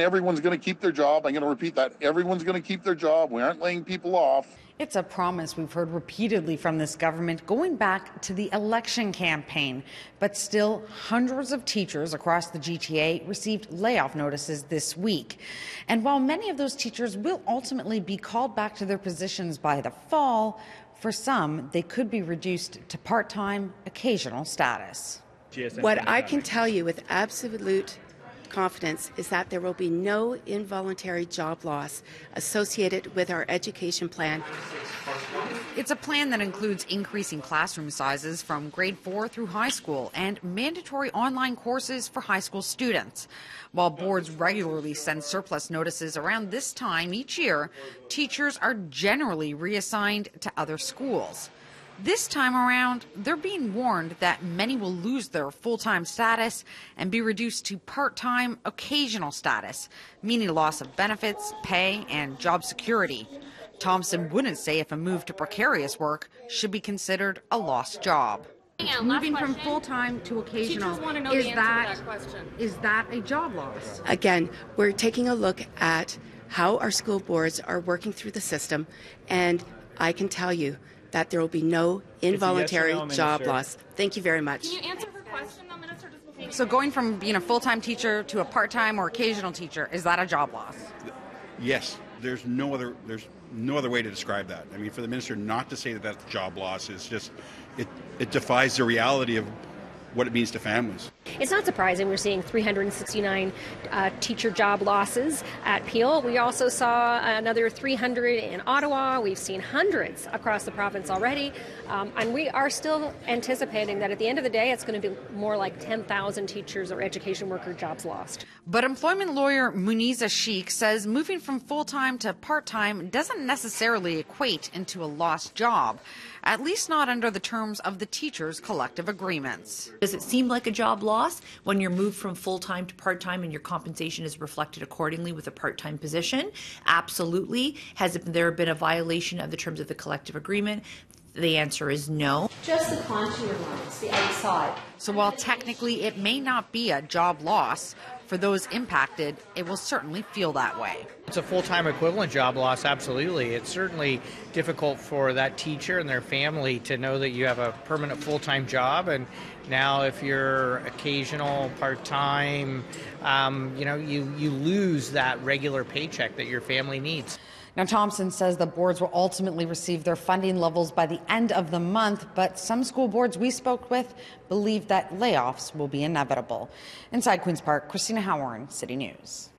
Everyone's going to keep their job. I'm going to repeat that. Everyone's going to keep their job. We aren't laying people off. It's a promise we've heard repeatedly from this government going back to the election campaign. But still, hundreds of teachers across the GTA received layoff notices this week. And while many of those teachers will ultimately be called back to their positions by the fall, for some, they could be reduced to part-time, occasional status. What I can tell you with absolute confidence is that there will be no involuntary job loss associated with our education plan. It's a plan that includes increasing classroom sizes from grade 4 through high school and mandatory online courses for high school students. While boards regularly send surplus notices around this time each year, teachers are generally reassigned to other schools. This time around, they're being warned that many will lose their full-time status and be reduced to part-time, occasional status, meaning loss of benefits, pay, and job security. Thompson wouldn't say if a move to precarious work should be considered a lost job. Moving from full-time to occasional, is that a job loss? Again, we're taking a look at how our school boards are working through the system, and I can tell you that there will be no involuntary job loss. Thank you very much. Can you answer her question, though, Minister? So going from being a full-time teacher to a part-time or occasional teacher, is that a job loss? Yes. There's no other way to describe that. I mean, for the minister not to say that that's job loss is just, it defies the reality of what it means to families. It's not surprising we're seeing 369 teacher job losses at Peel. We also saw another 300 in Ottawa. We've seen hundreds across the province already. And we are still anticipating that at the end of the day, it's going to be more like 10,000 teachers or education worker jobs lost. But employment lawyer Muniza Sheikh says moving from full-time to part-time doesn't necessarily equate into a lost job, at least not under the terms of the teachers' collective agreements. Does it seem like a job loss when you're moved from full-time to part-time and your compensation is reflected accordingly with a part-time position? Absolutely. Has there been a violation of the terms of the collective agreement? The answer is no. Just the contour lines, the outside. So while technically it may not be a job loss, for those impacted, it will certainly feel that way. It's a full-time equivalent job loss, absolutely. It's certainly difficult for that teacher and their family to know that you have a permanent full-time job, and now if you're occasional, part-time, you lose that regular paycheck that your family needs. Now, Thompson says the boards will ultimately receive their funding levels by the end of the month, but some school boards we spoke with believe that layoffs will be inevitable. Inside Queen's Park, Christina Howard, City News.